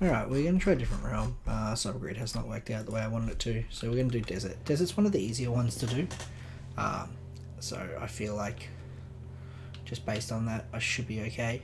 Alright, we're going to try a different realm. Subgrid has not worked out the way I wanted it to, so we're going to do Desert. Desert's one of the easier ones to do, so I feel like just based on that I should be okay.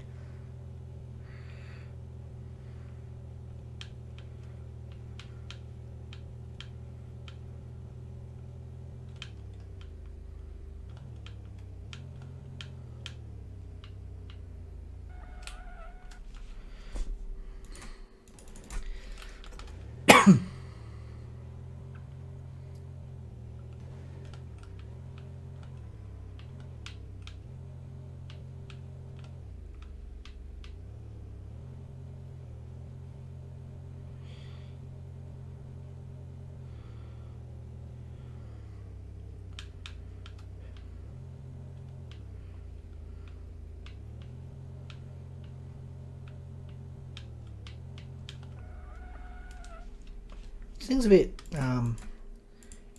This thing's a bit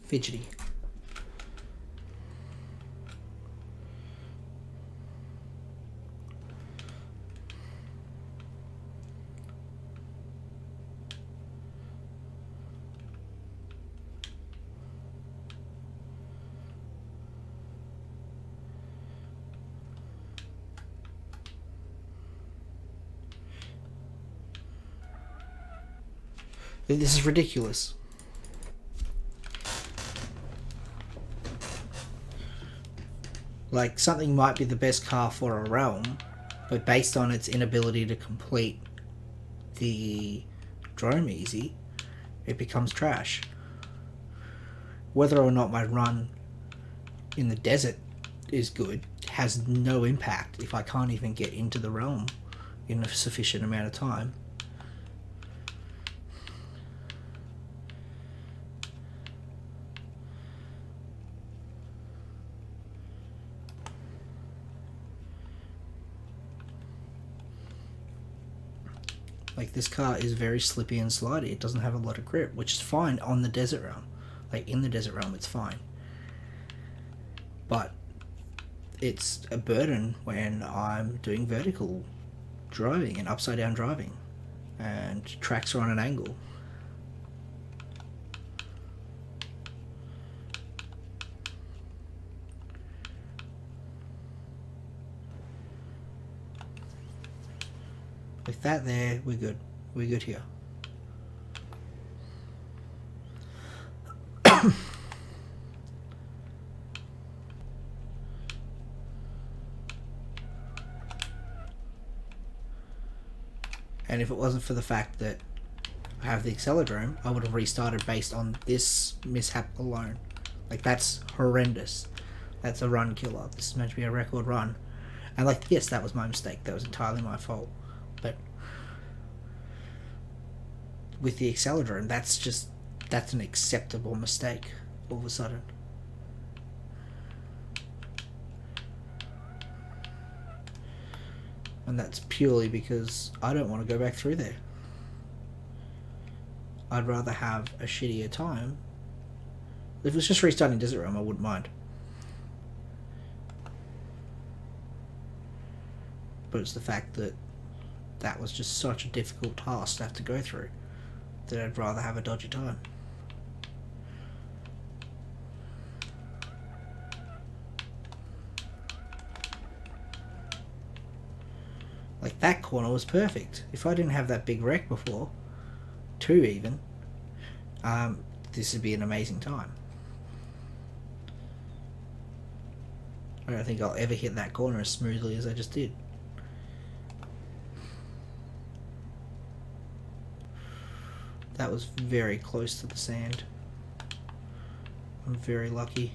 fidgety. This is ridiculous. Like, something might be the best car for a realm, but based on its inability to complete the drome easy, it becomes trash. Whether or not my run in the desert is good has no impact if I can't even get into the realm in a sufficient amount of time. Like, this car is very slippy and slidey. It doesn't have a lot of grip, which is fine on the desert realm. Like, in the desert realm, it's fine. But it's a burden when I'm doing vertical driving and upside down driving, and tracks are on an angle. With that there, we're good. We're good here. And if it wasn't for the fact that I have the Acceledrome, I would have restarted based on this mishap alone. Like, that's horrendous. That's a run killer. This is meant to be a record run. And, like, yes, that was my mistake. That was entirely my fault. But with the Acceledrome, that's an acceptable mistake all of a sudden. And that's purely because I don't want to go back through there. I'd rather have a shittier time. If it was just restarting Desert Realm, I wouldn't mind. But it's the fact that that was just such a difficult task to have to go through that I'd rather have a dodgy time. Like, that corner was perfect. If I didn't have that big wreck before, 2 even, this would be an amazing time. I don't think I'll ever hit that corner as smoothly as I just did. That was very close to the sand. I'm very lucky.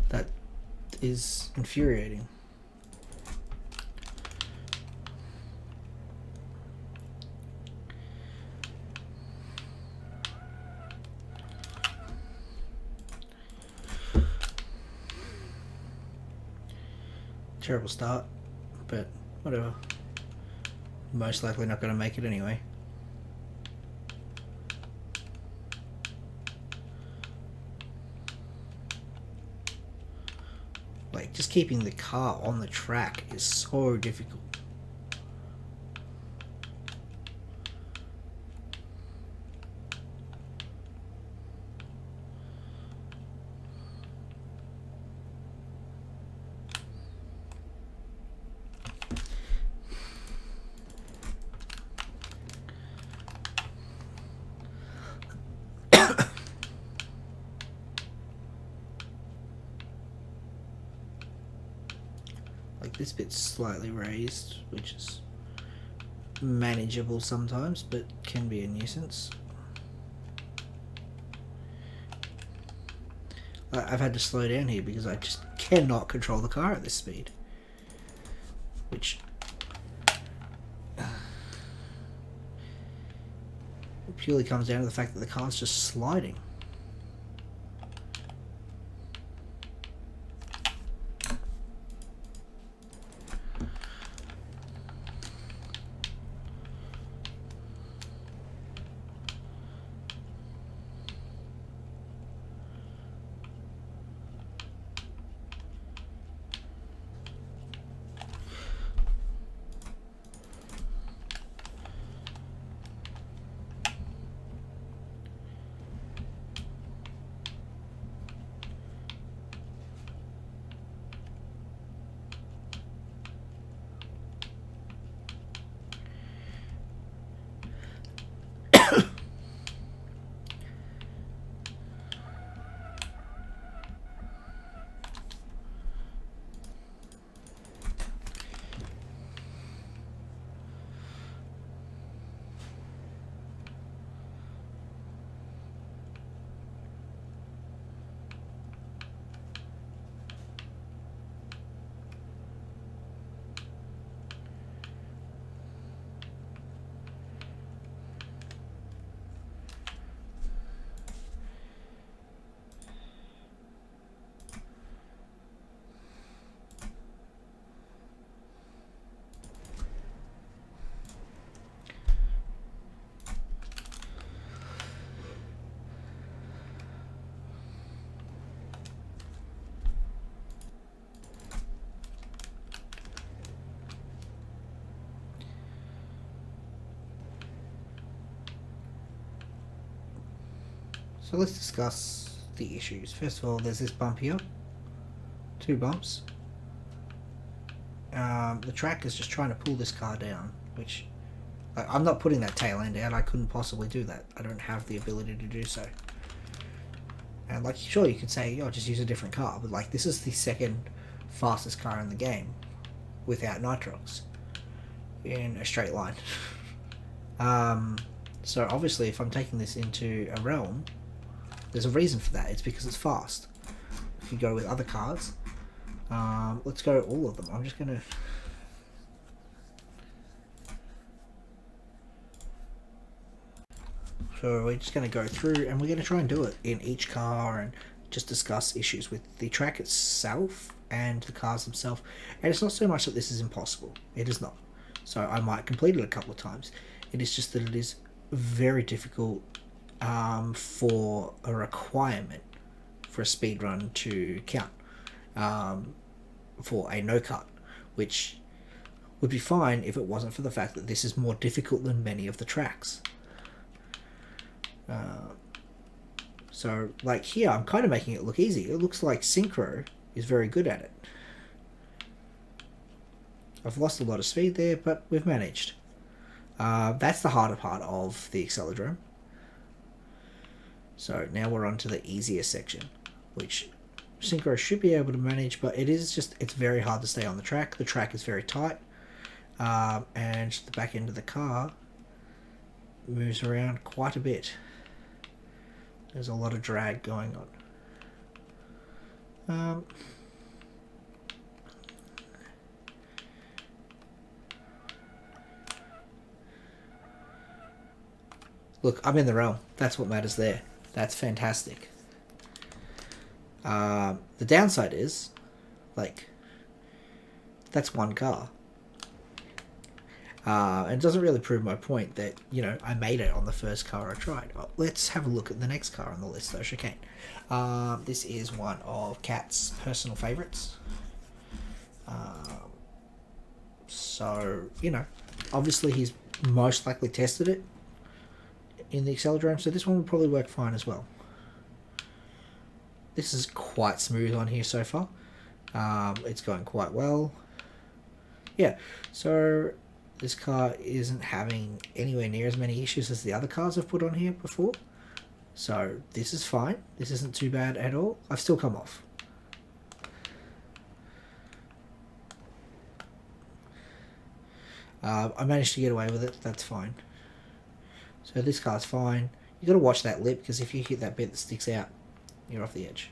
That is infuriating. Terrible start. but whatever. Most likely not going to make it anyway. Like, just keeping the car on the track is so difficult. Like, this bit's slightly raised, which is manageable sometimes, but can be a nuisance. I've had to slow down here because I just cannot control the car at this speed. Which purely comes down to the fact that the car's just sliding. So let's discuss the issues. First of all, there's this bump here. 2 bumps. The track is just trying to pull this car down, which I'm not putting that tail end out. I couldn't possibly do that. I don't have the ability to do so. And like, sure, you could say, oh, just use a different car, but like, this is the second fastest car in the game without nitrox in a straight line. So obviously, if I'm taking this into a realm, there's a reason for that. It's because it's fast. If you go with other cars, let's go all of them. I'm just gonna. So we're just going to go through and we're going to try and do it in each car and just discuss issues with the track itself and the cars themselves. And it's not so much that this is impossible. It is not. So I might complete it a couple of times. It is just that it is very difficult for a requirement for a speedrun to count for a no-cut, which would be fine if it wasn't for the fact that this is more difficult than many of the tracks. So like here, I'm kind of making it look easy. It looks like Synchro is very good at it. I've lost a lot of speed there, but we've managed. That's the harder part of the Acceledrome. So now we're on to the easier section, which Synchro should be able to manage, but it's very hard to stay on the track. The track is very tight, and the back end of the car moves around quite a bit. There's a lot of drag going on. Look, I'm in the realm. That's what matters there. That's fantastic. The downside is, like, that's one car. And it doesn't really prove my point that, you know, I made it on the first car I tried. Well, let's have a look at the next car on the list, though, chicane. This is one of Kat's personal favourites. So, you know, obviously he's most likely tested it in the Acceledrome, so this one will probably work fine as well. This is quite smooth on here so far. It's going quite well. Yeah, so this car isn't having anywhere near as many issues as the other cars I've put on here before. So this is fine. This isn't too bad at all. I've still come off. I managed to get away with it. That's fine. So this car's fine. You got to watch that lip, because if you hit that bit that sticks out, you're off the edge.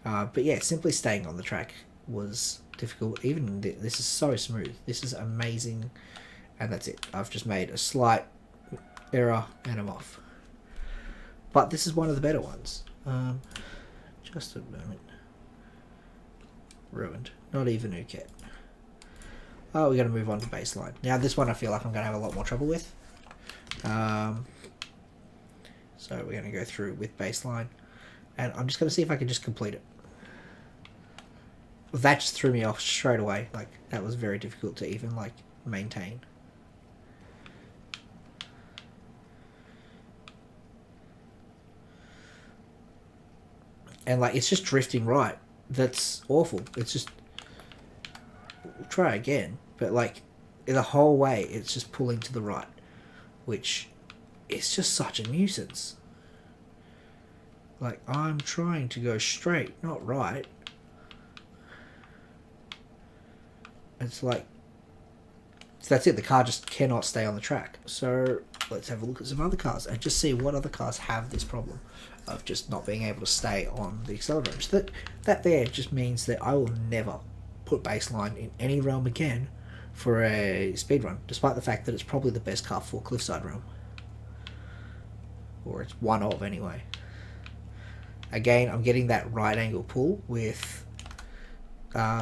But yeah, simply staying on the track was difficult. Even this is so smooth. This is amazing. And that's it. I've just made a slight error and I'm off. But this is one of the better ones. Just a moment. Ruined. Not even NoCut. Oh, we're going to move on to baseline. Now this one I feel like I'm going to have a lot more trouble with. So we're going to go through with baseline. And I'm just going to see if I can just complete it. That just threw me off straight away. Like, that was very difficult to even, like, maintain. And, like, it's just drifting right. That's awful. It's just... We'll try again. But, like, the whole way, it's just pulling to the right. Which is just such a nuisance. Like, I'm trying to go straight, not right. It's like... So that's it. The car just cannot stay on the track. So let's have a look at some other cars and just see what other cars have this problem of just not being able to stay on the Acceledrome. So that there just means that I will never put baseline in any realm again for a speedrun, despite the fact that it's probably the best car for cliffside realm. Or it's one of, anyway. Again, I'm getting that right angle pull with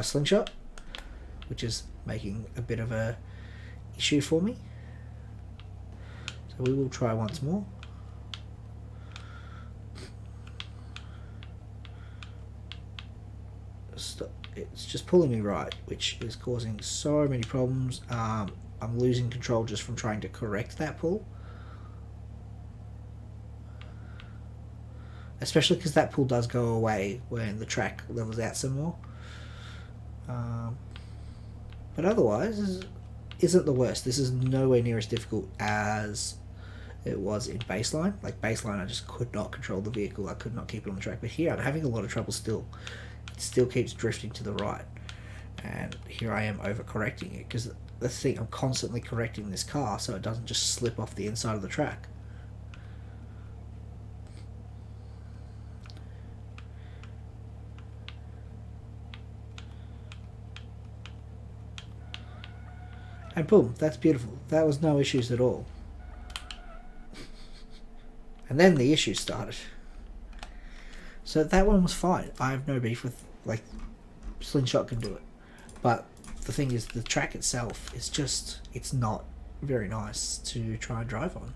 slingshot, which is making a bit of a issue for me. So we will try once more. Stop. It's just pulling me right, which is causing so many problems. I'm losing control just from trying to correct that pull. Especially because that pull does go away when the track levels out some more. But otherwise, this isn't the worst. This is nowhere near as difficult as it was in baseline. Like baseline, I just could not control the vehicle. I could not keep it on the track. But here, I'm having a lot of trouble still. It still keeps drifting to the right. And here I am overcorrecting it. Because the thing, I'm constantly correcting this car so it doesn't just slip off the inside of the track. And boom, that's beautiful. That was no issues at all. And then the issues started. So that one was fine. I have no beef with, like, slingshot can do it. But the thing is, the track itself is just, it's not very nice to try and drive on.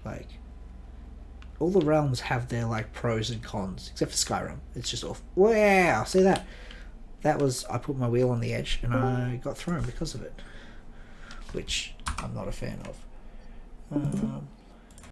Like, all the realms have their, like, pros and cons, except for Skyrim. It's just off. Wow, see that? That was, I put my wheel on the edge and I got thrown because of it, which I'm not a fan of.